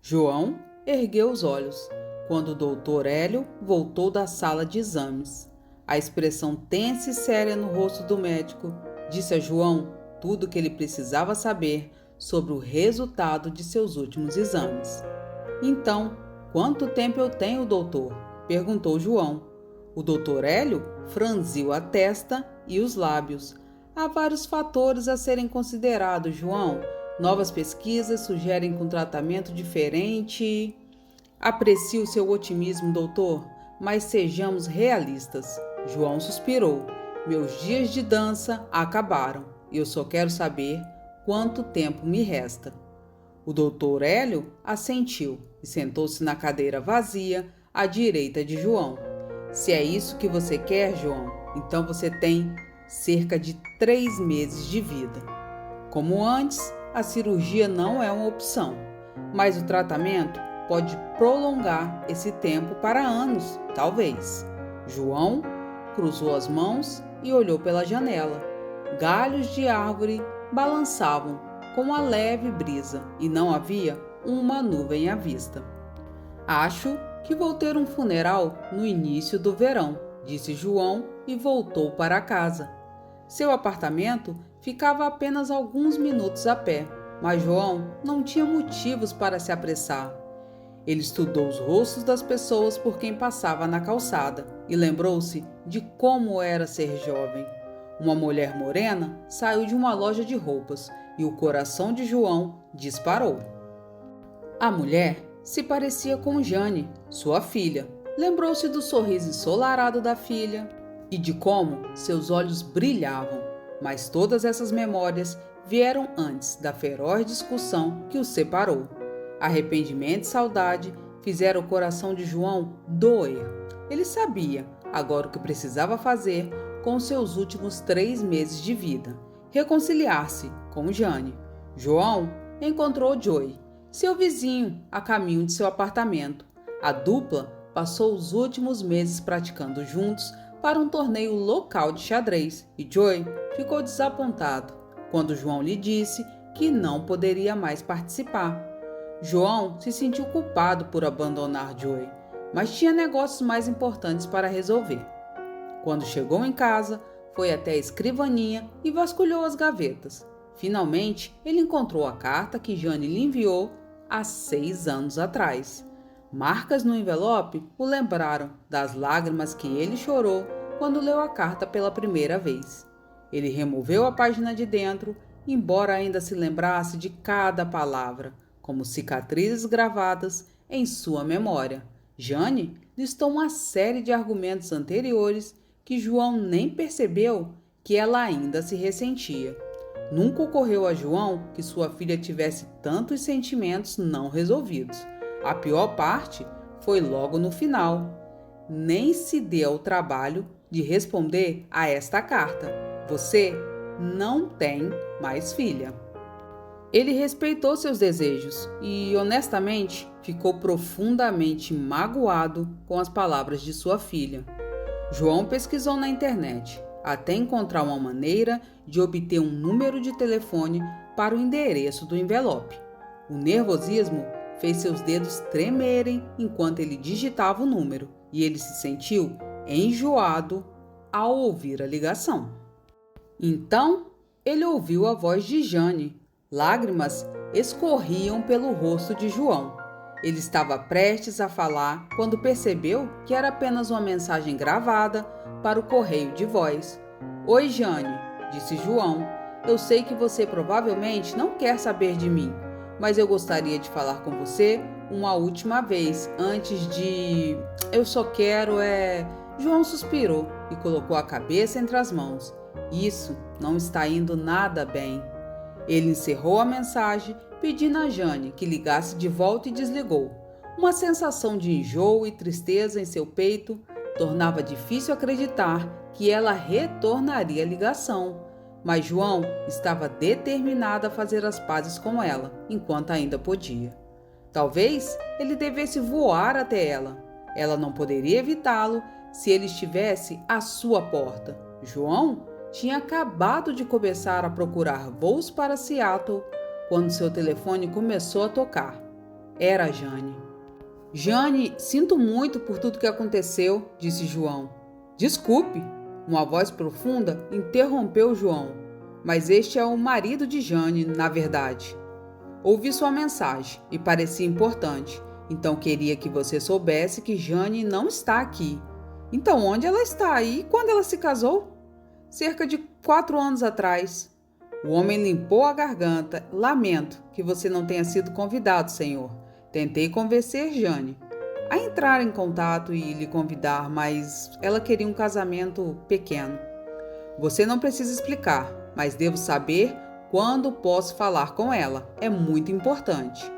João ergueu os olhos quando o doutor Hélio voltou da sala de exames. A expressão tensa e séria no rosto do médico disse a João tudo o que ele precisava saber sobre o resultado de seus últimos exames. Então, quanto tempo eu tenho, doutor? Perguntou João. O doutor Hélio franziu a testa e os lábios. Há vários fatores a serem considerados, João. Novas pesquisas sugerem que um tratamento diferente. Aprecio seu otimismo, doutor, mas sejamos realistas. João suspirou. Meus dias de dança acabaram e eu só quero saber quanto tempo me resta. O doutor Hélio assentiu e sentou-se na cadeira vazia à direita de João. Se é isso que você quer, João, então você tem cerca de 3 meses de vida. Como antes, a cirurgia não é uma opção, mas o tratamento pode prolongar esse tempo para anos, talvez. João cruzou as mãos e olhou pela janela. Galhos de árvore balançavam com uma leve brisa e não havia uma nuvem à vista. Acho que vou ter um funeral no início do verão, disse João e voltou para casa. Seu apartamento ficava a apenas alguns minutos a pé, mas João não tinha motivos para se apressar. Ele estudou os rostos das pessoas por quem passava na calçada e lembrou-se de como era ser jovem. Uma mulher morena saiu de uma loja de roupas e o coração de João disparou. A mulher se parecia com Jane, sua filha. Lembrou-se do sorriso ensolarado da filha e de como seus olhos brilhavam, mas todas essas memórias vieram antes da feroz discussão que os separou. Arrependimento e saudade fizeram o coração de João doer. Ele sabia agora o que precisava fazer com seus últimos 3 meses de vida: reconciliar-se com Jane. João encontrou Joey, seu vizinho, a caminho de seu apartamento. A dupla passou os últimos meses praticando juntos para um torneio local de xadrez e Joey ficou desapontado quando João lhe disse que não poderia mais participar. João se sentiu culpado por abandonar Joey, mas tinha negócios mais importantes para resolver. Quando chegou em casa, foi até a escrivaninha e vasculhou as gavetas. Finalmente, ele encontrou a carta que Jane lhe enviou há 6 anos atrás. Marcas no envelope o lembraram das lágrimas que ele chorou quando leu a carta pela primeira vez. Ele removeu a página de dentro, embora ainda se lembrasse de cada palavra, como cicatrizes gravadas em sua memória. Jane listou uma série de argumentos anteriores que João nem percebeu que ela ainda se ressentia. Nunca ocorreu a João que sua filha tivesse tantos sentimentos não resolvidos. A pior parte foi logo no final. Nem se deu ao trabalho de responder a esta carta. Você não tem mais filha. Ele respeitou seus desejos e, honestamente, ficou profundamente magoado com as palavras de sua filha. João pesquisou na internet até encontrar uma maneira de obter um número de telefone para o endereço do envelope. O nervosismo fez seus dedos tremerem enquanto ele digitava o número e ele se sentiu enjoado ao ouvir a ligação. Então, ele ouviu a voz de Jane. Lágrimas escorriam pelo rosto de João. Ele estava prestes a falar quando percebeu que era apenas uma mensagem gravada para o correio de voz. Oi, Jane, disse João. Eu sei que você provavelmente não quer saber de mim, mas eu gostaria de falar com você uma última vez antes de... Eu só quero João suspirou e colocou a cabeça entre as mãos. Isso não está indo nada bem. Ele encerrou a mensagem pedindo a Jane que ligasse de volta e desligou. Uma sensação de enjoo e tristeza em seu peito tornava difícil acreditar que ela retornaria a ligação. Mas João estava determinado a fazer as pazes com ela, enquanto ainda podia. Talvez ele devesse voar até ela. Ela não poderia evitá-lo se ele estivesse à sua porta. João tinha acabado de começar a procurar voos para Seattle quando seu telefone começou a tocar. era Jane. Jane, sinto muito por tudo que aconteceu, disse João. Desculpe, uma voz profunda interrompeu João, mas este é o marido de Jane, na verdade. Ouvi sua mensagem e parecia importante, então queria que você soubesse que Jane não está aqui. Então onde ela está e quando ela se casou? Cerca de 4 anos atrás. O homem limpou a garganta. Lamento que você não tenha sido convidado, senhor. Tentei convencer Jane a entrar em contato e lhe convidar, mas ela queria um casamento pequeno. Você não precisa explicar, mas devo saber quando posso falar com ela. É muito importante.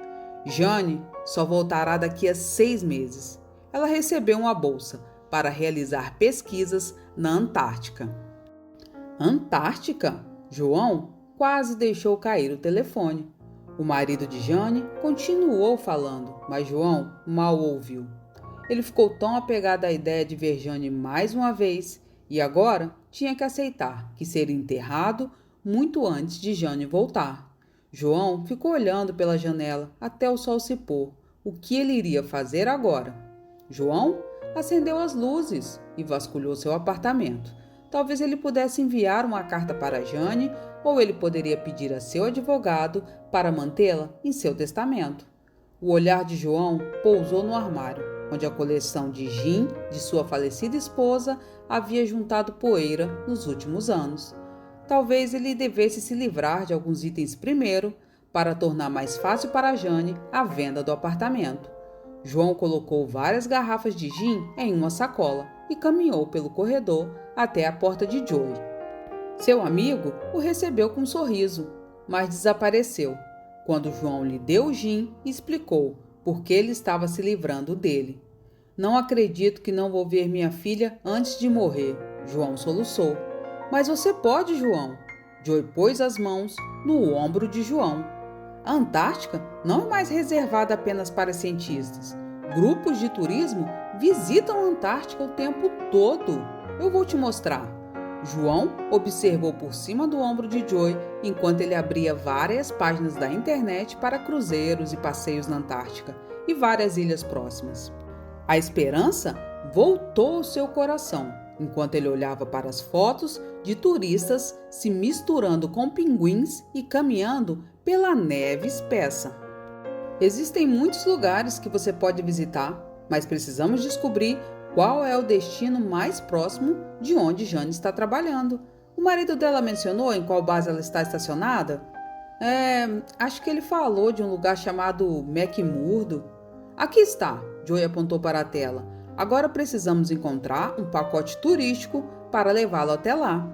Jane só voltará daqui a 6 meses. Ela recebeu uma bolsa para realizar pesquisas na Antártica. Antártica? João quase deixou cair o telefone. O marido de Jane continuou falando, mas João mal ouviu. Ele ficou tão apegado à ideia de ver Jane mais uma vez e agora tinha que aceitar que seria enterrado muito antes de Jane voltar. João ficou olhando pela janela até o sol se pôr. O que ele iria fazer agora? João acendeu as luzes e vasculhou seu apartamento. Talvez ele pudesse enviar uma carta para Jane ou ele poderia pedir a seu advogado para mantê-la em seu testamento. O olhar de João pousou no armário, onde a coleção de gin de sua falecida esposa havia juntado poeira nos últimos anos. Talvez ele devesse se livrar de alguns itens primeiro, para tornar mais fácil para Jane a venda do apartamento. João colocou várias garrafas de gin em uma sacola e caminhou pelo corredor até a porta de Joey. Seu amigo o recebeu com um sorriso, mas desapareceu quando João lhe deu o gin e explicou por que ele estava se livrando dele. Não acredito que não vou ver minha filha antes de morrer, João soluçou. Mas você pode, João. Joey pôs as mãos no ombro de João. A Antártica não é mais reservada apenas para cientistas. Grupos de turismo visitam a Antártica o tempo todo. Eu vou te mostrar. João observou por cima do ombro de Joey enquanto ele abria várias páginas da internet para cruzeiros e passeios na Antártica e várias ilhas próximas. A esperança voltou ao seu coração enquanto ele olhava para as fotos de turistas se misturando com pinguins e caminhando pela neve espessa. Existem muitos lugares que você pode visitar, mas precisamos descobrir qual é o destino mais próximo de onde Jane está trabalhando. O marido dela mencionou em qual base ela está estacionada? Acho que ele falou de um lugar chamado McMurdo. Aqui está, Joey apontou para a tela. Agora precisamos encontrar um pacote turístico para levá-lo até lá.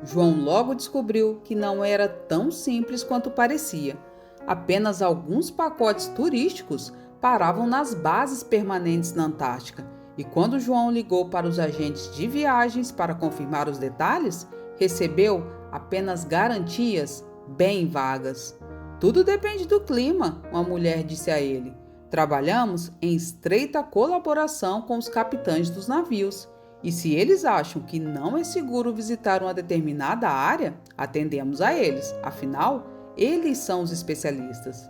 João logo descobriu que não era tão simples quanto parecia. Apenas alguns pacotes turísticos paravam nas bases permanentes na Antártica. E quando João ligou para os agentes de viagens para confirmar os detalhes, recebeu apenas garantias bem vagas. Tudo depende do clima, uma mulher disse a ele. Trabalhamos em estreita colaboração com os capitães dos navios. E se eles acham que não é seguro visitar uma determinada área, atendemos a eles. Afinal, eles são os especialistas.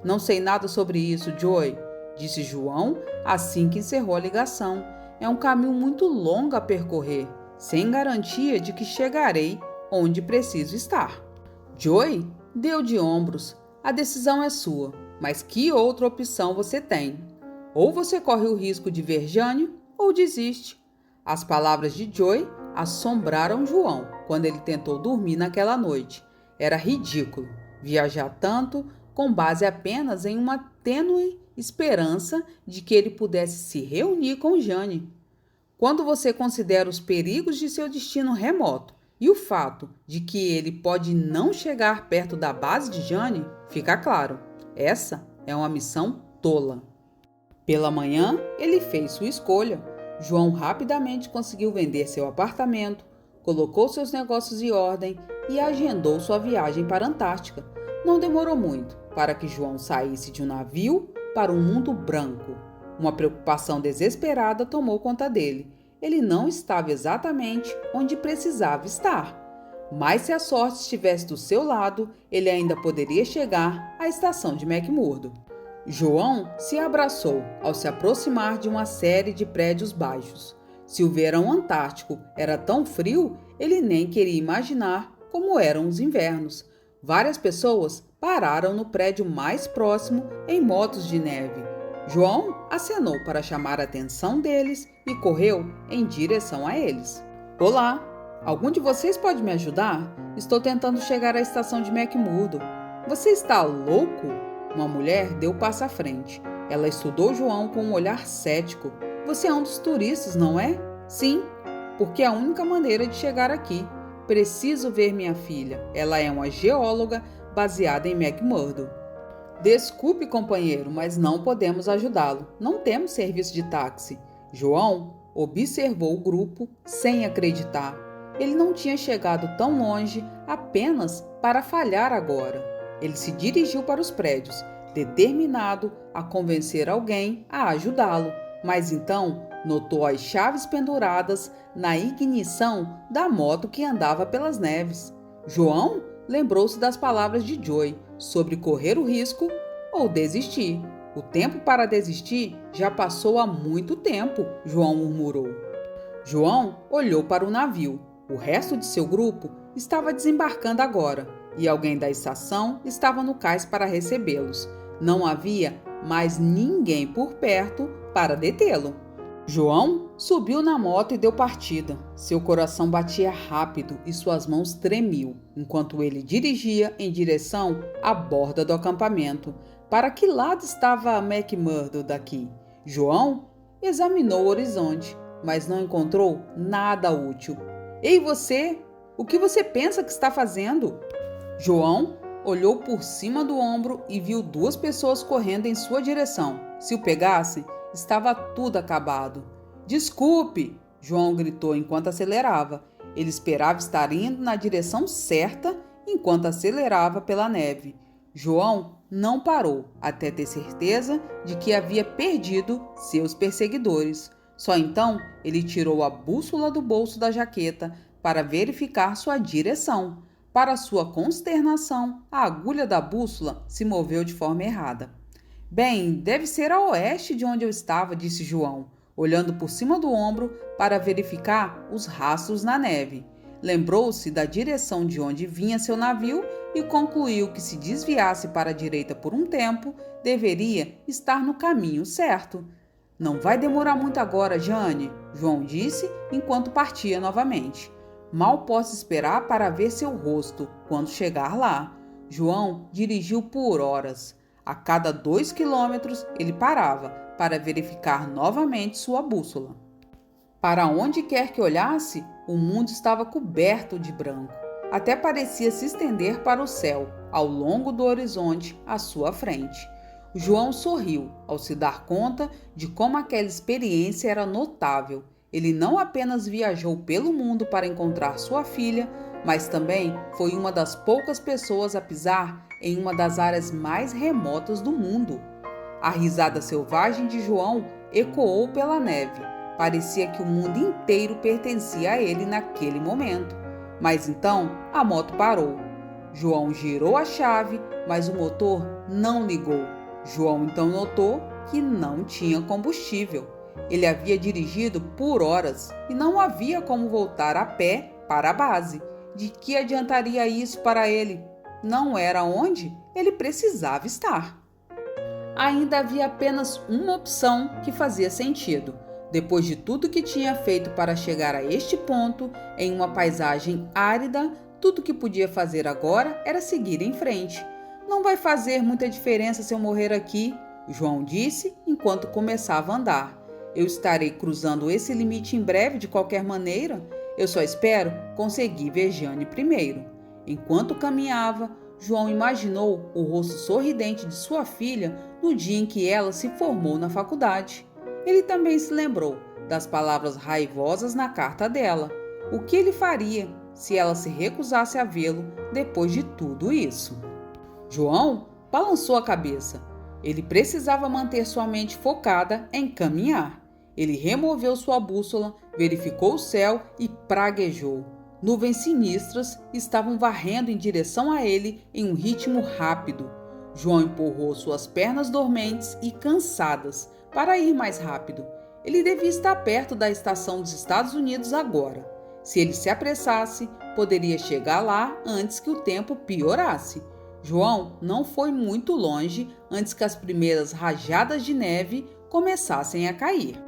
Não sei nada sobre isso, Joey, disse João assim que encerrou a ligação. É um caminho muito longo a percorrer, sem garantia de que chegarei onde preciso estar. Joey deu de ombros. A decisão é sua, mas que outra opção você tem? Ou você corre o risco de ver Jane ou desiste. As palavras de Joey assombraram João quando ele tentou dormir naquela noite. Era ridículo viajar tanto com base apenas em uma tênue esperança de que ele pudesse se reunir com Jane. Quando você considera os perigos de seu destino remoto e o fato de que ele pode não chegar perto da base de Jane, fica claro, essa é uma missão tola. Pela manhã, ele fez sua escolha. João rapidamente conseguiu vender seu apartamento, colocou seus negócios em ordem e agendou sua viagem para a Antártica. Não demorou muito para que João saísse de um navio para um mundo branco. Uma preocupação desesperada tomou conta dele. Ele não estava exatamente onde precisava estar. Mas se a sorte estivesse do seu lado, ele ainda poderia chegar à estação de McMurdo. João se abraçou ao se aproximar de uma série de prédios baixos. Se o verão antártico era tão frio, ele nem queria imaginar como eram os invernos. Várias pessoas pararam no prédio mais próximo em motos de neve. João acenou para chamar a atenção deles e correu em direção a eles. Olá, algum de vocês pode me ajudar? Estou tentando chegar à estação de McMurdo. Você está louco? Uma mulher deu o passo à frente. Ela estudou João com um olhar cético. Você é um dos turistas, não é? Sim, porque é a única maneira de chegar aqui. Preciso ver minha filha. Ela é uma geóloga baseada em McMurdo. Desculpe, companheiro, mas não podemos ajudá-lo. Não temos serviço de táxi. João observou o grupo sem acreditar. Ele não tinha chegado tão longe apenas para falhar agora. Ele se dirigiu para os prédios, determinado a convencer alguém a ajudá-lo, mas então notou as chaves penduradas na ignição da moto que andava pelas neves. João lembrou-se das palavras de Joy sobre correr o risco ou desistir. O tempo para desistir já passou há muito tempo, João murmurou. João olhou para o navio. O resto de seu grupo estava desembarcando agora e alguém da estação estava no cais para recebê-los. Não havia mais ninguém por perto para detê-lo. João subiu na moto e deu partida. Seu coração batia rápido e suas mãos tremiam, enquanto ele dirigia em direção à borda do acampamento. Para que lado estava McMurdo daqui? João examinou o horizonte, mas não encontrou nada útil. Ei, você! O que você pensa que está fazendo? João olhou por cima do ombro e viu duas pessoas correndo em sua direção. Se o pegassem, estava tudo acabado. Desculpe! João gritou enquanto acelerava. Ele esperava estar indo na direção certa enquanto acelerava pela neve. João não parou até ter certeza de que havia perdido seus perseguidores. Só então ele tirou a bússola do bolso da jaqueta para verificar sua direção. Para sua consternação, a agulha da bússola se moveu de forma errada. Bem, deve ser a oeste de onde eu estava, disse João, olhando por cima do ombro para verificar os rastros na neve. Lembrou-se da direção de onde vinha seu navio e concluiu que se desviasse para a direita por um tempo, deveria estar no caminho certo. Não vai demorar muito agora, Jane, João disse enquanto partia novamente. Mal posso esperar para ver seu rosto quando chegar lá. João dirigiu por horas. A cada 2 quilômetros ele parava para verificar novamente sua bússola. Para onde quer que olhasse, o mundo estava coberto de branco. Até parecia se estender para o céu, ao longo do horizonte à sua frente. João sorriu ao se dar conta de como aquela experiência era notável. Ele não apenas viajou pelo mundo para encontrar sua filha, mas também foi uma das poucas pessoas a pisar em uma das áreas mais remotas do mundo. A risada selvagem de João ecoou pela neve. Parecia que o mundo inteiro pertencia a ele naquele momento. Mas então a moto parou. João girou a chave, mas o motor não ligou. João então notou que não tinha combustível. Ele havia dirigido por horas e não havia como voltar a pé para a base. De que adiantaria isso para ele? Não era onde ele precisava estar. Ainda havia apenas uma opção que fazia sentido. Depois de tudo que tinha feito para chegar a este ponto, em uma paisagem árida, tudo que podia fazer agora era seguir em frente. Não vai fazer muita diferença se eu morrer aqui, João disse enquanto começava a andar. Eu estarei cruzando esse limite em breve de qualquer maneira. Eu só espero conseguir ver Jane primeiro. Enquanto caminhava, João imaginou o rosto sorridente de sua filha no dia em que ela se formou na faculdade. Ele também se lembrou das palavras raivosas na carta dela. O que ele faria se ela se recusasse a vê-lo depois de tudo isso? João balançou a cabeça. Ele precisava manter sua mente focada em caminhar. Ele removeu sua bússola, verificou o céu e praguejou. Nuvens sinistras estavam varrendo em direção a ele em um ritmo rápido. João empurrou suas pernas dormentes e cansadas para ir mais rápido. Ele devia estar perto da estação dos Estados Unidos agora. Se ele se apressasse, poderia chegar lá antes que o tempo piorasse. João não foi muito longe antes que as primeiras rajadas de neve começassem a cair.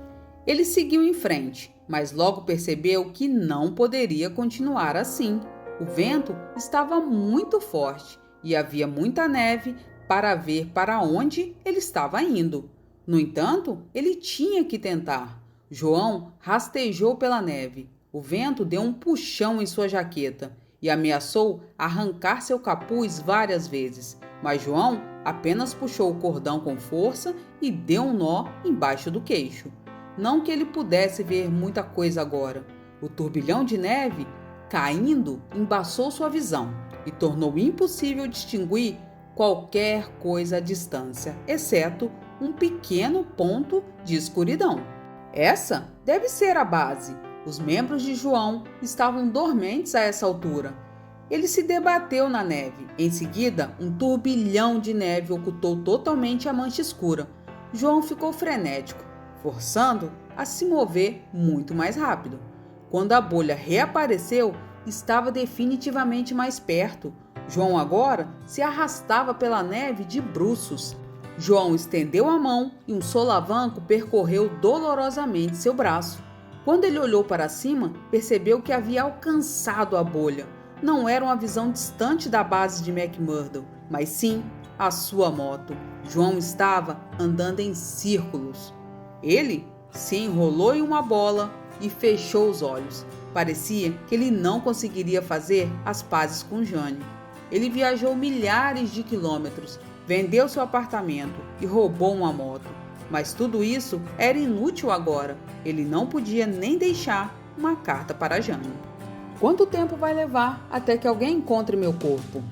Ele seguiu em frente, mas logo percebeu que não poderia continuar assim. O vento estava muito forte e havia muita neve para ver para onde ele estava indo. No entanto, ele tinha que tentar. João rastejou pela neve. O vento deu um puxão em sua jaqueta e ameaçou arrancar seu capuz várias vezes, mas João apenas puxou o cordão com força e deu um nó embaixo do queixo. Não que ele pudesse ver muita coisa agora. O turbilhão de neve caindo embaçou sua visão e tornou impossível distinguir qualquer coisa à distância, exceto um pequeno ponto de escuridão. Essa deve ser a base. Os membros de João estavam dormentes a essa altura. Ele se debateu na neve. Em seguida, um turbilhão de neve ocultou totalmente a mancha escura. João ficou frenético, forçando a se mover muito mais rápido. Quando a bolha reapareceu, estava definitivamente mais perto. João agora se arrastava pela neve de bruços. João estendeu a mão e um solavanco percorreu dolorosamente seu braço. Quando ele olhou para cima, percebeu que havia alcançado a bolha. Não era uma visão distante da base de McMurdo, mas sim a sua moto. João estava andando em círculos. Ele se enrolou em uma bola e fechou os olhos. Parecia que ele não conseguiria fazer as pazes com Jane. Ele viajou milhares de quilômetros, vendeu seu apartamento e roubou uma moto. Mas tudo isso era inútil agora. Ele não podia nem deixar uma carta para Jane. Quanto tempo vai levar até que alguém encontre meu corpo?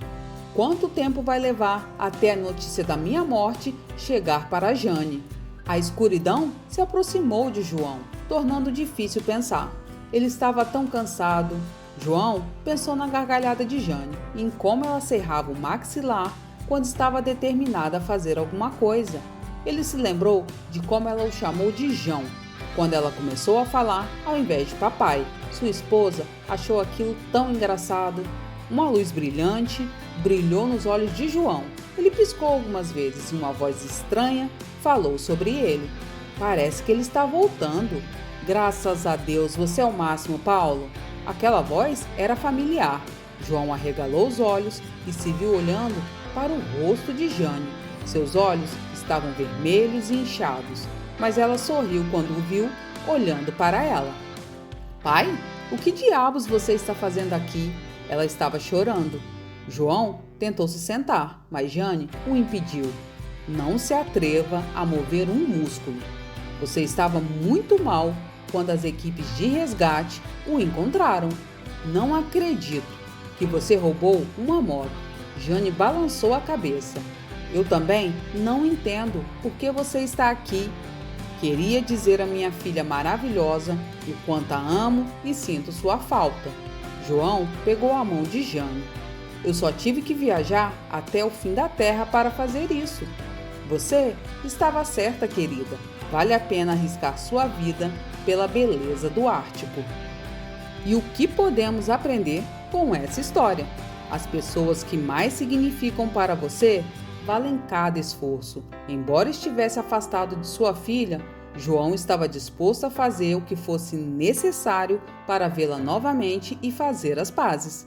Quanto tempo vai levar até a notícia da minha morte chegar para Jane? A escuridão se aproximou de João, tornando difícil pensar. Ele estava tão cansado. João pensou na gargalhada de Jane e em como ela cerrava o maxilar quando estava determinada a fazer alguma coisa. Ele se lembrou de como ela o chamou de João, quando ela começou a falar ao invés de papai. Sua esposa achou aquilo tão engraçado. Uma luz brilhante brilhou nos olhos de João. Ele piscou algumas vezes e uma voz estranha falou sobre ele. Parece que ele está voltando. Graças a Deus, você é o máximo, Paulo. Aquela voz era familiar. João arregalou os olhos e se viu olhando para o rosto de Jane. Seus olhos estavam vermelhos e inchados, mas ela sorriu quando o viu, olhando para ela. Pai, o que diabos você está fazendo aqui? Ela estava chorando. João tentou se sentar, mas Jane o impediu. Não se atreva a mover um músculo. Você estava muito mal quando as equipes de resgate o encontraram. Não acredito que você roubou uma moto. Jane balançou a cabeça. Eu também não entendo por que você está aqui. Queria dizer à minha filha maravilhosa o quanto a amo e sinto sua falta. João pegou a mão de Jane. Eu só tive que viajar até o fim da terra para fazer isso. Você estava certa, querida. Vale a pena arriscar sua vida pela beleza do Ártico. E o que podemos aprender com essa história? As pessoas que mais significam para você valem cada esforço. Embora estivesse afastado de sua filha, João estava disposto a fazer o que fosse necessário para vê-la novamente e fazer as pazes.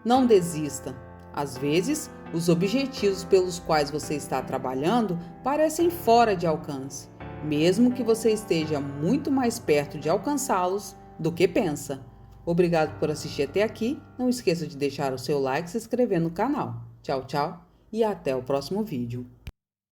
Não desista. Às vezes, os objetivos pelos quais você está trabalhando parecem fora de alcance, mesmo que você esteja muito mais perto de alcançá-los do que pensa. Obrigado por assistir até aqui. Não esqueça de deixar o seu like e se inscrever no canal. Tchau, tchau e até o próximo vídeo.